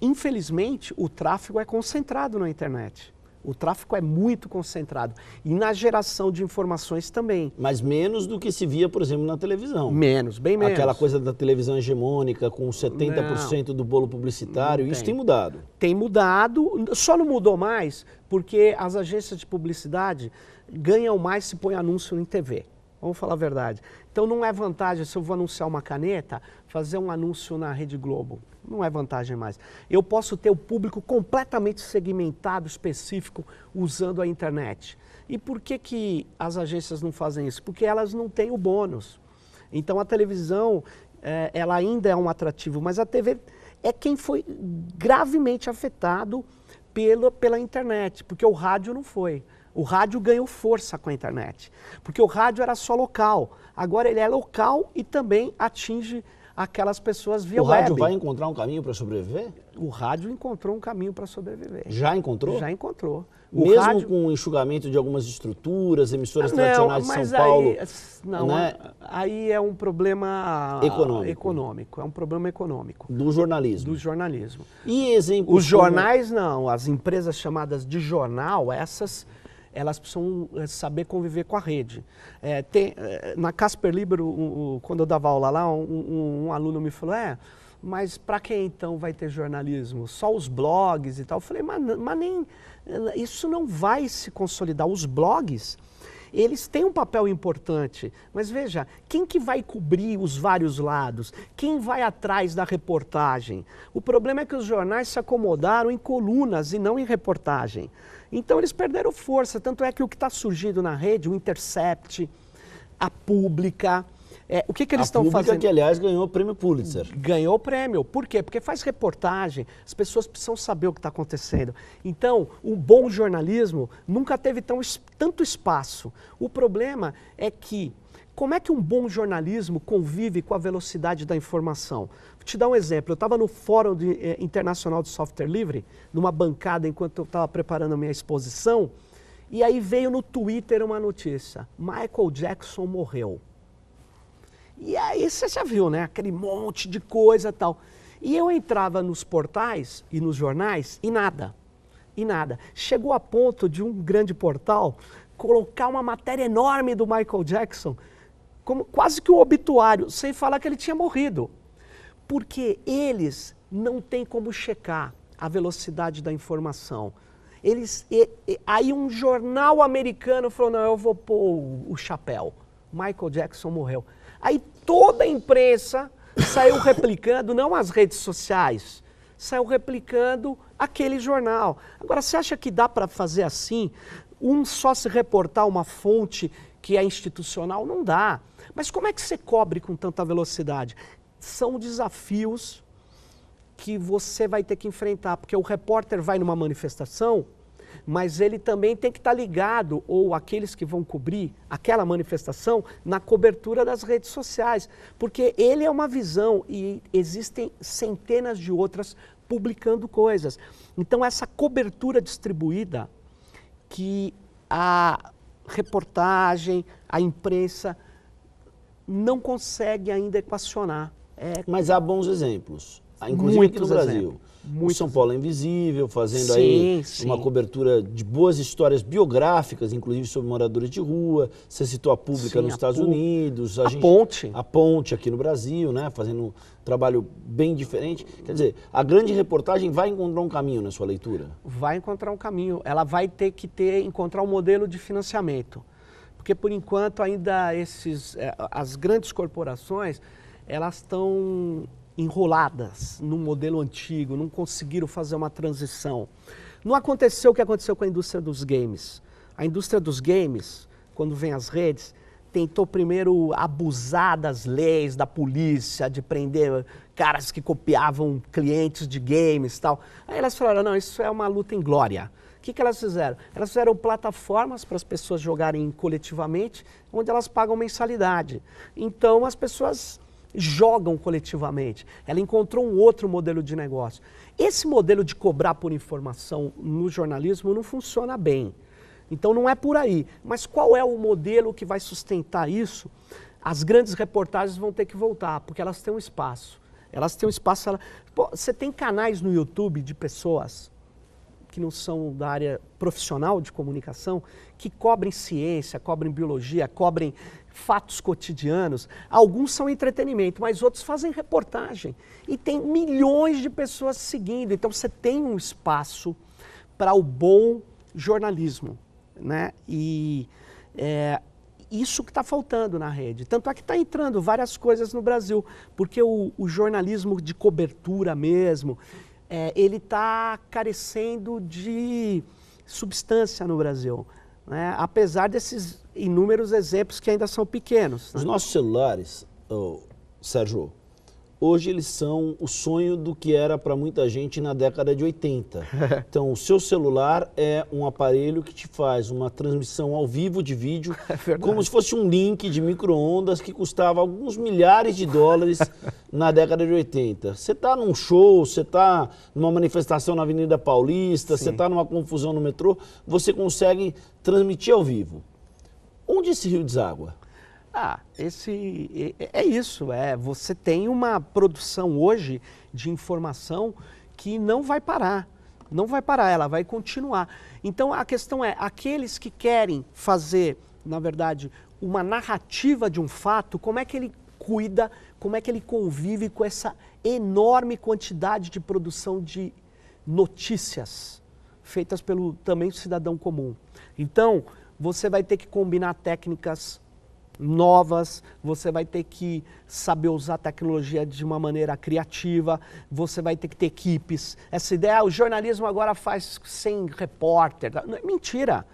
infelizmente, o tráfego é concentrado na internet. O tráfego é muito concentrado. E na geração de informações também. Mas menos do que se via, por exemplo, na televisão. Menos, bem menos. Aquela coisa da televisão hegemônica com 70% do bolo publicitário, isso tem mudado. Tem mudado, só não mudou mais porque as agências de publicidade ganham mais se põe anúncio em TV. Vamos falar a verdade. Então não é vantagem, se eu vou anunciar uma caneta, fazer um anúncio na Rede Globo. Não é vantagem mais. Eu posso ter o público completamente segmentado, específico, usando a internet. E por que as agências não fazem isso? Porque elas não têm o bônus. Então a televisão, ela ainda é um atrativo, mas a TV é quem foi gravemente afetado pela internet, porque o rádio não foi. O rádio ganhou força com a internet, porque o rádio era só local. Agora ele é local e também atinge aquelas pessoas via web. O rádio vai encontrar um caminho para sobreviver? O rádio encontrou um caminho para sobreviver. Já encontrou? Já encontrou. Mesmo rádio... com o enxugamento de algumas estruturas, emissoras tradicionais de São Paulo? Não, né? Aí é um problema econômico. É um problema econômico. Do jornalismo? Do jornalismo. E exemplos Os jornais não, as empresas chamadas de jornal, essas... elas precisam saber conviver com a rede. Na Casper Libero, quando eu dava aula lá, um aluno me falou, mas para quem então vai ter jornalismo? Só os blogs e tal? Eu falei, mas nem, isso não vai se consolidar. Os blogs, eles têm um papel importante, mas veja, quem que vai cobrir os vários lados? Quem vai atrás da reportagem? O problema é que os jornais se acomodaram em colunas e não em reportagem. Então eles perderam força, tanto é que o que está surgindo na rede, o Intercept, a Pública, o que eles estão fazendo? A Pública, que aliás ganhou o prêmio Pulitzer. Ganhou o prêmio, por quê? Porque faz reportagem, as pessoas precisam saber o que está acontecendo. Então, o bom jornalismo nunca teve tanto espaço. O problema é que, como é que um bom jornalismo convive com a velocidade da informação? Vou te dar um exemplo. Eu estava no Fórum Internacional de Software Livre, numa bancada enquanto eu estava preparando a minha exposição, e aí veio no Twitter uma notícia. Michael Jackson morreu. E aí você já viu, né? Aquele monte de coisa e tal. E eu entrava nos portais e nos jornais e nada. E nada. Chegou a ponto de um grande portal colocar uma matéria enorme do Michael Jackson, como quase que um obituário, sem falar que ele tinha morrido. Porque eles não têm como checar a velocidade da informação. Aí um jornal americano falou, não, eu vou pôr o chapéu. Michael Jackson morreu. Aí toda a imprensa saiu replicando, não as redes sociais, saiu replicando aquele jornal. Agora, você acha que dá para fazer assim? Só se reportar uma fonte que é institucional? Não dá. Mas como é que você cobre com tanta velocidade? São desafios que você vai ter que enfrentar, porque o repórter vai numa manifestação, mas ele também tem que estar ligado, ou aqueles que vão cobrir aquela manifestação, na cobertura das redes sociais, porque ele é uma visão e existem centenas de outras publicando coisas. Então essa cobertura distribuída que a reportagem, a imprensa não consegue ainda equacionar. Mas há bons exemplos, inclusive aqui no Brasil. O São Paulo é Invisível, fazendo aí uma cobertura de boas histórias biográficas, inclusive sobre moradores de rua. Você citou a Pública nos Estados Unidos. A Ponte aqui no Brasil, né? Fazendo um trabalho bem diferente. Quer dizer, a grande reportagem vai encontrar um caminho na sua leitura? Vai encontrar um caminho. Ela vai ter que encontrar um modelo de financiamento. Porque, por enquanto, ainda as grandes corporações, elas estão enroladas num modelo antigo, não conseguiram fazer uma transição. Não aconteceu o que aconteceu com a indústria dos games. A indústria dos games, quando vem as redes, tentou primeiro abusar das leis, da polícia, de prender caras que copiavam clientes de games e tal. Aí elas falaram, não, isso é uma luta inglória. O que elas fizeram? Elas fizeram plataformas para as pessoas jogarem coletivamente, onde elas pagam mensalidade. Então as pessoas jogam coletivamente. Ela encontrou um outro modelo de negócio. Esse modelo de cobrar por informação no jornalismo não funciona bem. Então não é por aí. Mas qual é o modelo que vai sustentar isso? As grandes reportagens vão ter que voltar, porque elas têm um espaço. Elas têm um espaço... Você tem canais no YouTube de pessoas que não são da área profissional de comunicação, que cobrem ciência, cobrem biologia, cobrem fatos cotidianos. Alguns são entretenimento, mas outros fazem reportagem. E tem milhões de pessoas seguindo. Então você tem um espaço para o bom jornalismo, né? E isso que está faltando na rede. Tanto é que está entrando várias coisas no Brasil, porque o jornalismo de cobertura mesmo, ele está carecendo de substância no Brasil, né? Apesar desses inúmeros exemplos que ainda são pequenos. Né? Os nossos celulares, Sérgio, hoje eles são o sonho do que era para muita gente na década de 80. Então, o seu celular é um aparelho que te faz uma transmissão ao vivo de vídeo, como se fosse um link de micro-ondas que custava alguns milhares de dólares na década de 80. Você está num show, você está numa manifestação na Avenida Paulista, você está numa confusão no metrô, você consegue transmitir ao vivo. Onde esse rio deságua? É isso, você tem uma produção hoje de informação que não vai parar, ela vai continuar. Então a questão é, aqueles que querem fazer, na verdade, uma narrativa de um fato, como é que ele cuida, como é que ele convive com essa enorme quantidade de produção de notícias feitas pelo também cidadão comum. Então, você vai ter que combinar técnicas novas, você vai ter que saber usar a tecnologia de uma maneira criativa, você vai ter que ter equipes. Essa ideia, o jornalismo agora faz sem repórter. Não, é mentira.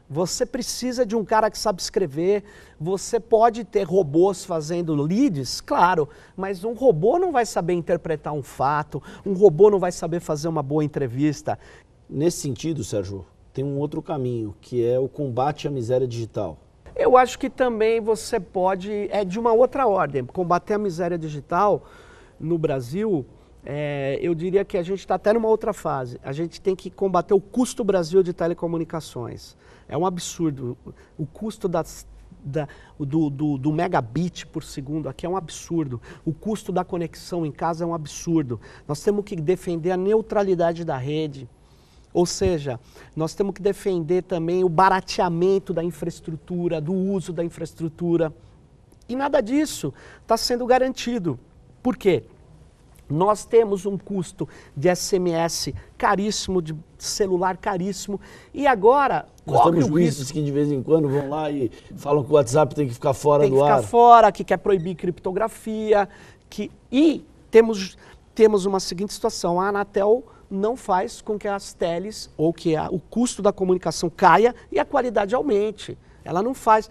Você precisa de um cara que sabe escrever, você pode ter robôs fazendo leads, claro, mas um robô não vai saber interpretar um fato, um robô não vai saber fazer uma boa entrevista. Nesse sentido, Sérgio, tem um outro caminho, que é o combate à miséria digital. Eu acho que também você pode, de uma outra ordem, combater a miséria digital no Brasil, eu diria que a gente está até numa outra fase. A gente tem que combater o custo Brasil de telecomunicações. É um absurdo. O custo do megabit por segundo aqui é um absurdo. O custo da conexão em casa é um absurdo. Nós temos que defender a neutralidade da rede. Ou seja, nós temos que defender também o barateamento da infraestrutura, do uso da infraestrutura. E nada disso está sendo garantido. Por quê? Nós temos um custo de SMS caríssimo, de celular caríssimo, e agora... Nós temos juízes que de vez em quando vão lá e falam que o WhatsApp tem que ficar fora do ar. Tem que ficar fora, que quer proibir criptografia, e temos uma seguinte situação, a Anatel não faz com que as teles, ou que o custo da comunicação caia e a qualidade aumente. Ela não faz.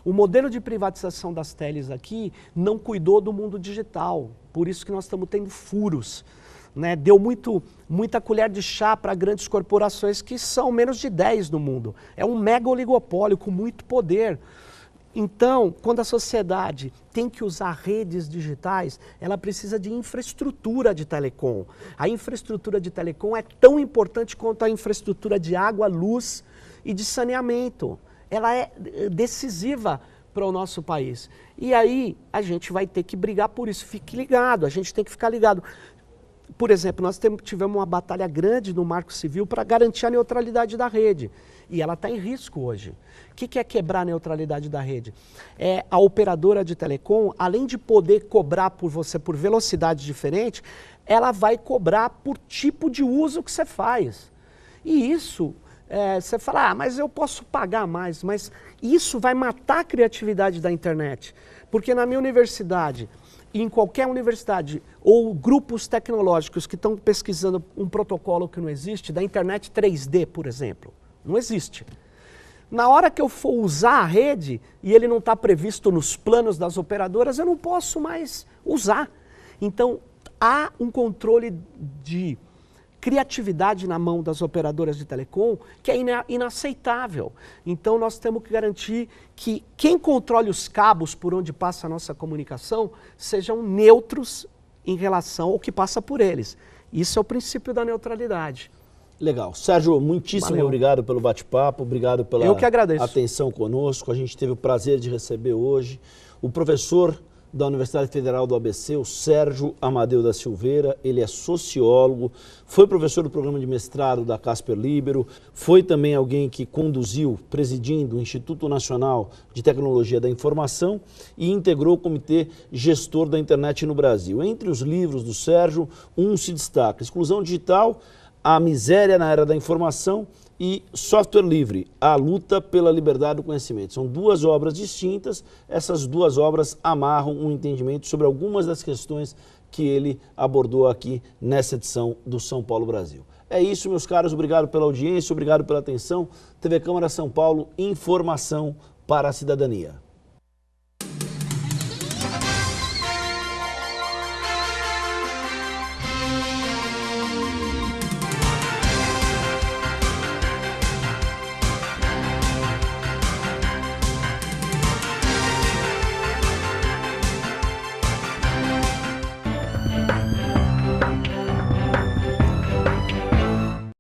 O modelo de privatização das teles aqui não cuidou do mundo digital, por isso que nós estamos tendo furos. Né? Deu muita colher de chá para grandes corporações que são menos de 10 no mundo. É um mega oligopólio com muito poder. Então, quando a sociedade tem que usar redes digitais, ela precisa de infraestrutura de telecom. A infraestrutura de telecom é tão importante quanto a infraestrutura de água, luz e de saneamento. Ela é decisiva para o nosso país. E aí a gente vai ter que brigar por isso. Fique ligado, a gente tem que ficar ligado. Por exemplo, nós tivemos uma batalha grande no Marco Civil para garantir a neutralidade da rede. E ela está em risco hoje. O que é quebrar a neutralidade da rede? É a operadora de telecom, além de poder cobrar por você por velocidade diferente, ela vai cobrar por tipo de uso que você faz. E isso... você fala, mas eu posso pagar mais, mas isso vai matar a criatividade da internet. Porque na minha universidade, em qualquer universidade, ou grupos tecnológicos que estão pesquisando um protocolo que não existe, da internet 3D, por exemplo, não existe. Na hora que eu for usar a rede, e ele não está previsto nos planos das operadoras, eu não posso mais usar. Então, há um controle de criatividade na mão das operadoras de telecom que é inaceitável. Então nós temos que garantir que quem controle os cabos por onde passa a nossa comunicação sejam neutros em relação ao que passa por eles. Isso é o princípio da neutralidade. Legal. Sérgio, muitíssimo obrigado pelo bate-papo, obrigado pela atenção conosco. A gente teve o prazer de receber hoje o professor da Universidade Federal do ABC, o Sérgio Amadeu da Silveira. Ele é sociólogo, foi professor do programa de mestrado da Casper Libero, foi também alguém que conduziu, presidindo o Instituto Nacional de Tecnologia da Informação e integrou o Comitê Gestor da Internet no Brasil. Entre os livros do Sérgio, um se destaca: Exclusão Digital, A Miséria na Era da Informação e Software Livre, a luta pela liberdade do conhecimento. São duas obras distintas, essas duas obras amarram um entendimento sobre algumas das questões que ele abordou aqui nessa edição do São Paulo Brasil. É isso, meus caros, obrigado pela audiência, obrigado pela atenção. TV Câmara São Paulo, informação para a cidadania.